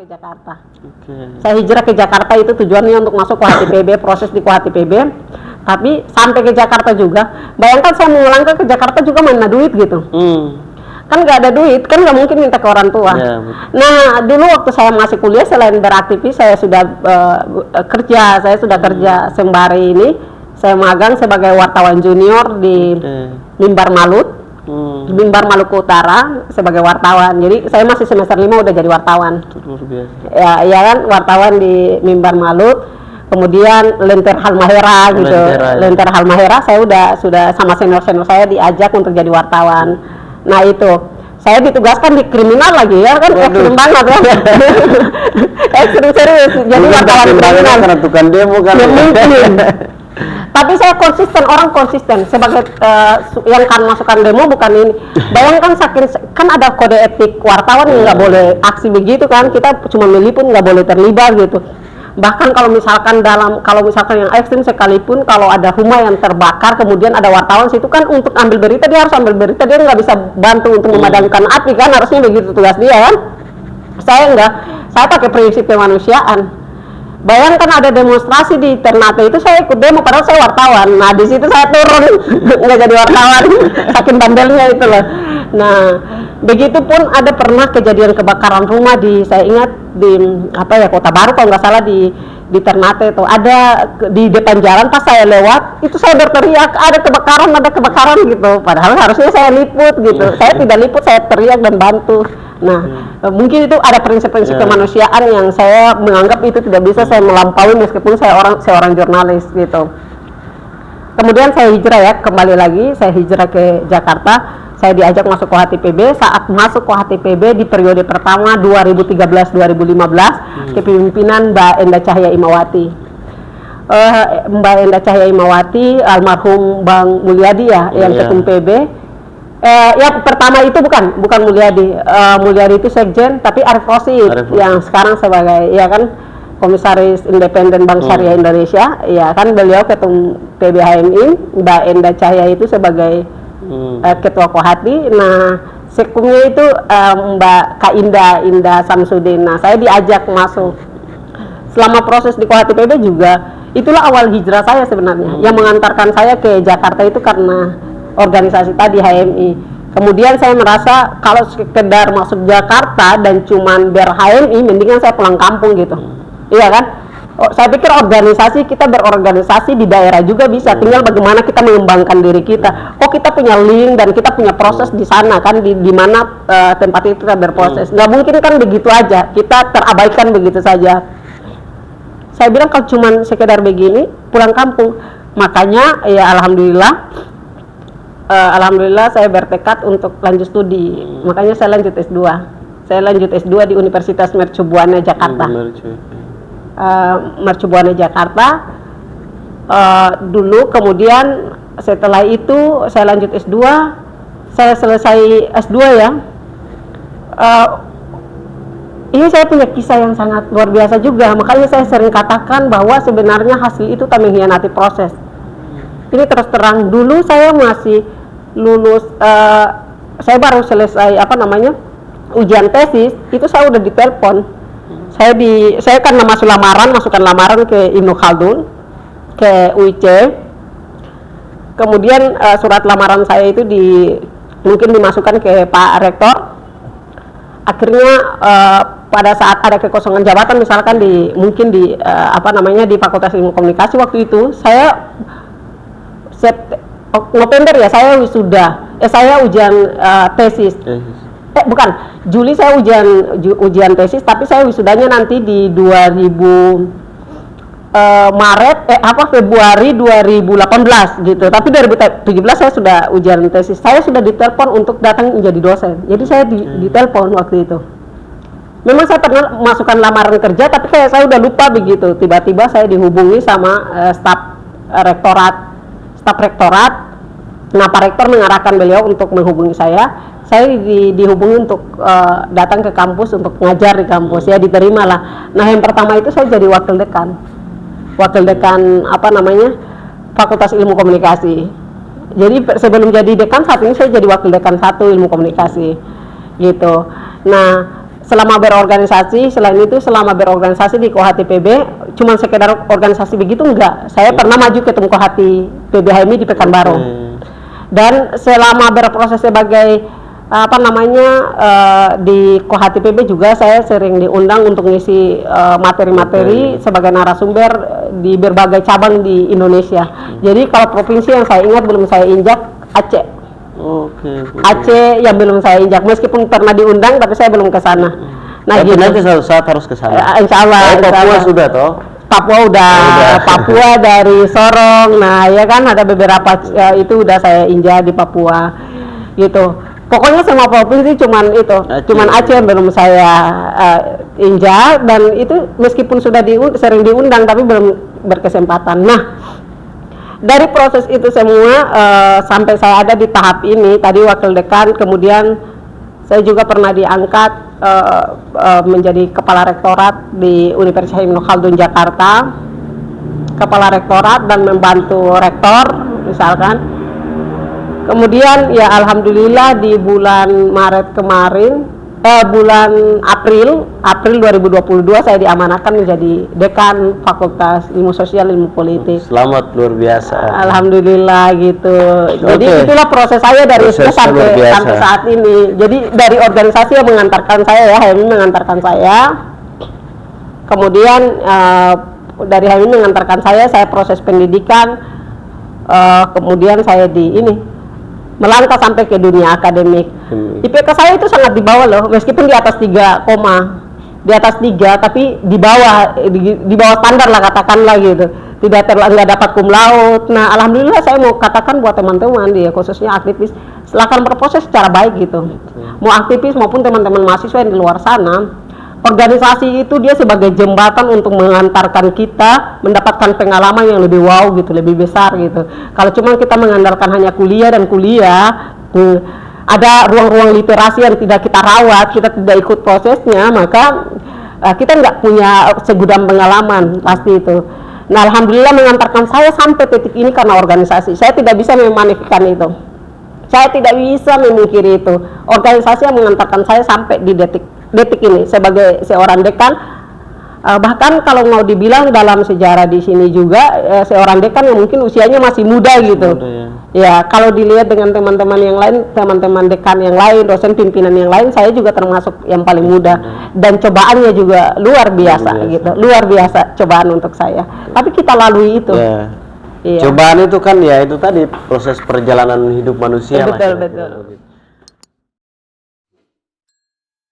ke Jakarta. Saya hijrah ke Jakarta itu tujuannya untuk masuk KUHT-PB, proses di KUHT-PB. Tapi sampai ke Jakarta juga, bayangkan saya mau melangkah ke Jakarta juga mana duit gitu. Kan nggak ada duit, kan nggak mungkin minta ke orang tua. Nah, dulu waktu saya masih kuliah, selain beraktivis, saya sudah kerja. Saya sudah kerja sembari ini. Saya magang sebagai wartawan junior di Mimbar Malut, Mimbar Maluku Utara sebagai wartawan. Jadi saya masih semester 5 udah jadi wartawan. Luar biasa. Ya kan, wartawan di Mimbar Malut. Kemudian Lentera Halmahera gitu. Lentera Halmahera saya sudah sama senior-senior saya diajak untuk jadi wartawan. Nah itu saya ditugaskan di kriminal lagi ya kan, ekstrim banget ya. Ekstrim serius. Jadi wartawan kriminal. Karena tukang demo kan. Mungkin. Tapi saya konsisten, orang konsisten sebagai yang kan masukkan demo bukan ini. Bayangkan kan ada kode etik wartawan yang nggak boleh aksi begitu kan. Kita cuma meliput nggak boleh terlibat gitu. Bahkan kalau misalkan yang ekstrim sekalipun, kalau ada rumah yang terbakar kemudian ada wartawan situ kan, untuk ambil berita dia harus ambil berita, dia nggak bisa bantu untuk memadamkan api kan, harusnya begitu tugas dia kan. Saya enggak, saya pakai prinsip kemanusiaan. Bayangkan ada demonstrasi di Ternate itu, saya ikut demo padahal saya wartawan. Nah di situ saya turun nggak jadi wartawan, saking bandelnya itu loh. Nah begitupun ada pernah kejadian kebakaran rumah saya ingat di Kota Baru kalau nggak salah, di Ternate itu ada di depan jalan. Pas saya lewat itu saya berteriak ada kebakaran gitu, padahal harusnya saya liput gitu. Saya tidak liput, saya teriak dan bantu. Nah, mungkin itu ada prinsip-prinsip kemanusiaan yang saya menganggap itu tidak bisa saya melampaui meskipun saya orang jurnalis gitu. Kemudian saya hijrah ya, kembali lagi saya hijrah ke Jakarta. Saya diajak masuk KUHT-PB. Saat masuk KUHT-PB di periode pertama 2013-2015 kepemimpinan Mbak Enda Cahya Imawati. Mbak Enda Cahya Imawati, almarhum Bang Mulyadi ya, yang ketum PB. Ya pertama itu bukan Mulyadi. Mulyadi itu sekjen, tapi Arif Rosid yang sekarang sebagai komisaris independen Bank Syariah Indonesia. Ya kan, beliau ketum PB HMI, Mbak Enda Cahya itu sebagai ketua KUHT. Nah sekumnya itu Mbak Kak Indah Samsudin. Nah saya diajak masuk. Selama proses di KUHT-PB juga, itulah awal hijrah saya sebenarnya. Yang mengantarkan saya ke Jakarta itu karena organisasi tadi HMI. Kemudian saya merasa kalau sekedar masuk Jakarta dan cuman ber-HMI, mendingan saya pulang kampung gitu. Iya kan? Saya pikir kita berorganisasi di daerah juga bisa, tinggal bagaimana kita mengembangkan diri kita. Kita punya link dan kita punya proses di sana kan, di mana tempat itu kita berproses. Nggak mungkin kan begitu aja, kita terabaikan begitu saja. Saya bilang kalau cuman sekedar begini, pulang kampung. Makanya ya alhamdulillah saya bertekad untuk lanjut studi. Makanya saya lanjut S2. Saya lanjut S2 di Universitas Mercubuana Jakarta. Mercubuana Jakarta dulu. Kemudian setelah itu saya lanjut S2. Saya selesai S2 ya. Ini saya punya kisah yang sangat luar biasa juga. Makanya saya sering katakan bahwa sebenarnya hasil itu tak mengkhianati proses. Ini terus terang, dulu saya masih lulus, saya baru selesai ujian tesis, itu saya udah ditelepon. Saya karena masukkan lamaran ke Ibnu Khaldun, ke UIC. Kemudian surat lamaran saya itu mungkin dimasukkan ke Pak Rektor. Akhirnya pada saat ada kekosongan jabatan, misalkan di Fakultas Ilmu Komunikasi waktu itu, saya November ya saya wisuda. Saya ujian tesis. Bukan, Juli saya ujian tesis, tapi saya wisudanya nanti di Februari 2018 gitu. Tapi 2017 saya sudah ujian tesis. Saya sudah ditelepon untuk datang menjadi dosen. Jadi saya ditelepon waktu itu. Memang saya pernah masukkan lamaran kerja, tapi saya udah lupa begitu. Tiba-tiba saya dihubungi sama staf rektorat. Nah, Pak Rektor mengarahkan beliau untuk menghubungi saya. Saya dihubungi untuk datang ke kampus untuk mengajar di kampus. Ya diterima lah. Nah, yang pertama itu saya jadi wakil dekan Fakultas Ilmu Komunikasi. Jadi sebelum jadi dekan, saat ini saya jadi wakil dekan 1 Ilmu Komunikasi gitu. Nah, selama berorganisasi, selain itu selama berorganisasi di Kohati PB, cuma sekedar organisasi begitu enggak. Saya pernah maju ketemu Kohati PB HMI di Pekanbaru. Dan selama berproses sebagai di Kohati PB juga saya sering diundang untuk ngisi materi-materi sebagai narasumber di berbagai cabang di Indonesia. Jadi kalau provinsi yang saya ingat belum saya injak Aceh. Aceh yang belum saya injak, meskipun pernah diundang tapi saya belum ke sana. Nah, tapi gitu. nanti suatu saat harus ke sana. Insya Allah. Papua sudah toh? Papua udah. Papua dari Sorong. Nah, ya kan ada beberapa itu udah saya injak di Papua. Gitu. Pokoknya semua provinsi cuman itu, cuman Aceh yang belum saya injak, dan itu meskipun sudah sering diundang tapi belum berkesempatan. Nah, dari proses itu semua sampai saya ada di tahap ini, tadi wakil dekan, kemudian saya juga pernah diangkat menjadi kepala rektorat di Universitas Ibnu Khaldun Jakarta, kepala rektorat dan membantu rektor misalkan. Kemudian ya alhamdulillah di bulan Maret kemarin, bulan April 2022 saya diamanahkan menjadi dekan Fakultas Ilmu Sosial Ilmu Politik. Selamat, luar biasa. Alhamdulillah gitu. Jadi itulah proses saya dari itu sampai saat ini. Jadi dari organisasi yang mengantarkan saya ya, HMI mengantarkan saya. Kemudian dari HMI mengantarkan saya proses pendidikan. Kemudian saya melangkah sampai ke dunia akademik. IPK saya itu sangat di bawah loh, meskipun di atas 3, di atas 3, tapi di bawah standar lah katakanlah gitu. Nggak dapat cum laude. Nah, alhamdulillah saya mau katakan buat teman-teman khususnya aktivis, silakan berproses secara baik gitu. Mau aktivis maupun teman-teman mahasiswa yang di luar sana, organisasi itu dia sebagai jembatan untuk mengantarkan kita mendapatkan pengalaman yang lebih wow gitu, lebih besar gitu. Kalau cuma kita mengandalkan hanya kuliah, ada ruang-ruang literasi yang tidak kita rawat, kita tidak ikut prosesnya, maka kita nggak punya segudang pengalaman pasti itu. Nah, alhamdulillah mengantarkan saya sampai titik ini karena organisasi. Saya tidak bisa memanifikan itu. Saya tidak bisa memungkiri itu. Organisasi yang mengantarkan saya sampai di detik ini sebagai seorang dekan. Bahkan kalau mau dibilang dalam sejarah di sini juga seorang dekan yang mungkin usianya masih muda gitu. Ya, kalau dilihat dengan teman-teman yang lain, teman-teman dekan yang lain, dosen pimpinan yang lain, saya juga termasuk yang paling muda, dan cobaannya juga luar biasa gitu. Luar biasa cobaan untuk saya. Tapi kita lalui itu. Cobaan itu kan ya itu tadi proses perjalanan hidup manusia. Betul.